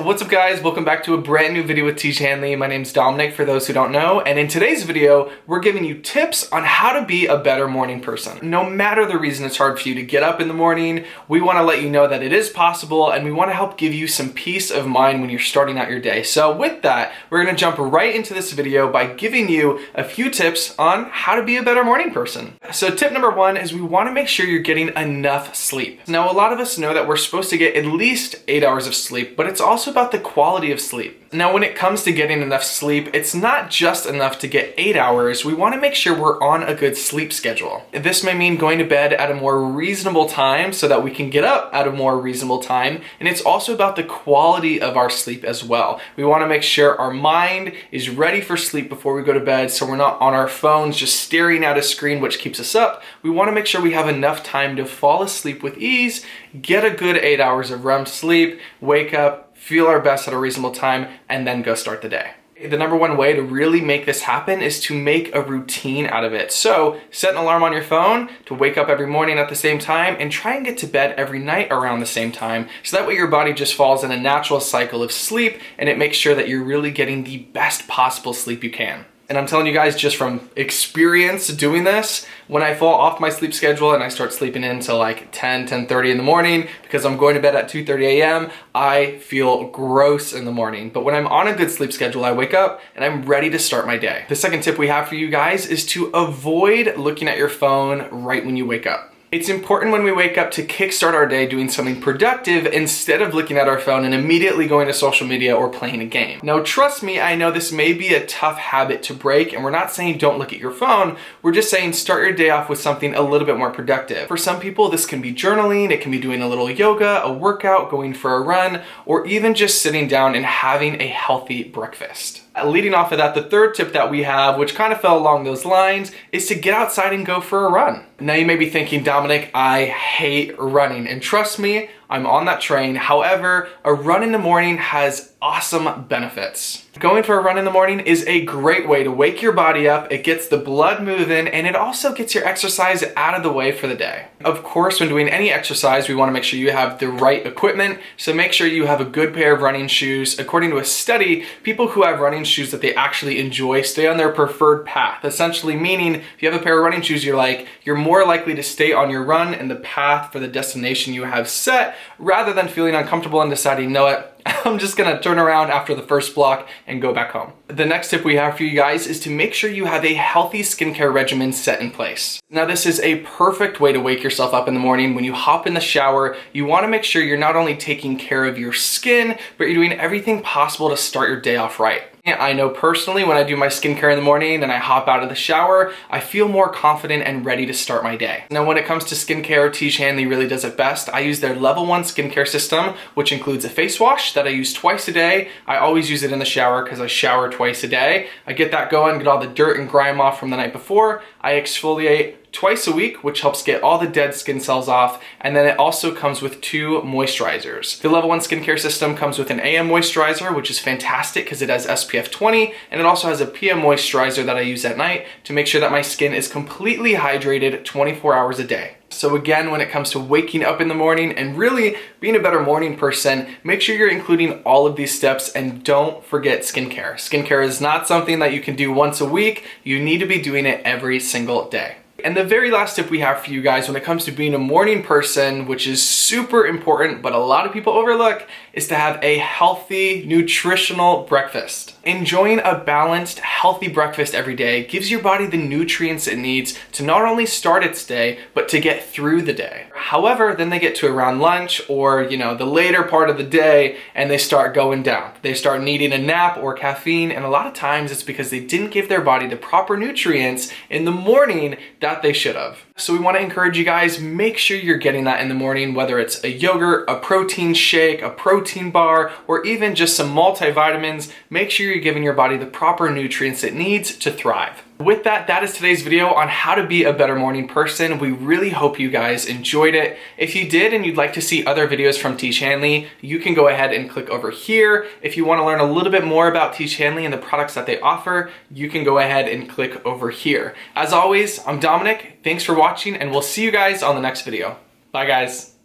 What's up guys, welcome back to a brand new video with Teach Hanley. My name's Dominic for those who don't know, and in today's video, we're giving you tips on how to be a better morning person. No matter the reason it's hard for you to get up in the morning, we wanna let you know that it is possible and we wanna help give you some peace of mind when you're starting out your day. So with that, we're gonna jump right into this video by giving you a few tips on how to be a better morning person. So tip number one is we wanna make sure you're getting enough sleep. Now a lot of us know that we're supposed to get at least 8 hours of sleep, but it's also about the quality of sleep. Now, when it comes to getting enough sleep, it's not just enough to get 8 hours. We want to make sure we're on a good sleep schedule. This may mean going to bed at a more reasonable time so that we can get up at a more reasonable time. And it's also about the quality of our sleep as well. We want to make sure our mind is ready for sleep before we go to bed, so we're not on our phones just staring at a screen, which keeps us up. We want to make sure we have enough time to fall asleep with ease, get a good 8 hours of REM sleep, wake up, feel our best at a reasonable time, and then go start the day. The number one way to really make this happen is to make a routine out of it. So set an alarm on your phone to wake up every morning at the same time and try and get to bed every night around the same time. So that way your body just falls in a natural cycle of sleep and it makes sure that you're really getting the best possible sleep you can. And I'm telling you guys, just from experience doing this, when I fall off my sleep schedule and I start sleeping until like 10:30 in the morning because I'm going to bed at 2:30 a.m., I feel gross in the morning. But when I'm on a good sleep schedule, I wake up and I'm ready to start my day. The second tip we have for you guys is to avoid looking at your phone right when you wake up. It's important when we wake up to kickstart our day doing something productive instead of looking at our phone and immediately going to social media or playing a game. Now, trust me, I know this may be a tough habit to break, and we're not saying don't look at your phone. We're just saying start your day off with something a little bit more productive. For some people, this can be journaling, it can be doing a little yoga, a workout, going for a run, or even just sitting down and having a healthy breakfast. Leading off of that, the third tip that we have, which kind of fell along those lines, is to get outside and go for a run. Now you may be thinking, Dominic, I hate running. And trust me, I'm on that train. However, a run in the morning has awesome benefits. Going for a run in the morning is a great way to wake your body up. It gets the blood moving and it also gets your exercise out of the way for the day. Of course, when doing any exercise, we want to make sure you have the right equipment. So make sure you have a good pair of running shoes. According to a study, people who have running shoes that they actually enjoy stay on their preferred path. Essentially meaning if you have a pair of running shoes you're more likely to stay on your run and the path for the destination you have set rather than feeling uncomfortable and deciding, know it, I'm just gonna turn around after the first block and go back home. The next tip we have for you guys is to make sure you have a healthy skincare regimen set in place. Now this is a perfect way to wake yourself up in the morning. When you hop in the shower, you wanna make sure you're not only taking care of your skin, but you're doing everything possible to start your day off right. I know personally when I do my skincare in the morning and I hop out of the shower, I feel more confident and ready to start my day. Now when it comes to skincare, Teach Hanley really does it best. I use their level 1 skincare system, which includes a face wash that I use twice a day. I always use it in the shower because I shower twice a day. I get that going, get all the dirt and grime off from the night before. I exfoliate twice a week, which helps get all the dead skin cells off, and then it also comes with 2 moisturizers. The level 1 skincare system comes with an AM moisturizer, which is fantastic because it has SPF 20, and it also has a PM moisturizer that I use at night to make sure that my skin is completely hydrated 24 hours a day. So again, when it comes to waking up in the morning and really being a better morning person, make sure you're including all of these steps and don't forget skincare. Skincare is not something that you can do once a week. You need to be doing it every single day. And the very last tip we have for you guys when it comes to being a morning person, which is super important, but a lot of people overlook, is to have a healthy, nutritional breakfast. Enjoying a balanced, healthy breakfast every day gives your body the nutrients it needs to not only start its day, but to get through the day. However, then they get to around lunch or, the later part of the day and they start going down. They start needing a nap or caffeine, and a lot of times it's because they didn't give their body the proper nutrients in the morning that they should have. So we want to encourage you guys, make sure you're getting that in the morning, whether it's a yogurt, a protein shake, a protein bar, or even just some multivitamins. Make sure you're giving your body the proper nutrients it needs to thrive. With that, that is today's video on how to be a better morning person. We really hope you guys enjoyed it. If you did and you'd like to see other videos from Teach Hanley, you can go ahead and click over here. If you want to learn a little bit more about Teach Hanley and the products that they offer, you can go ahead and click over here. As always, I'm Dominic. Thanks for watching, and we'll see you guys on the next video. Bye guys.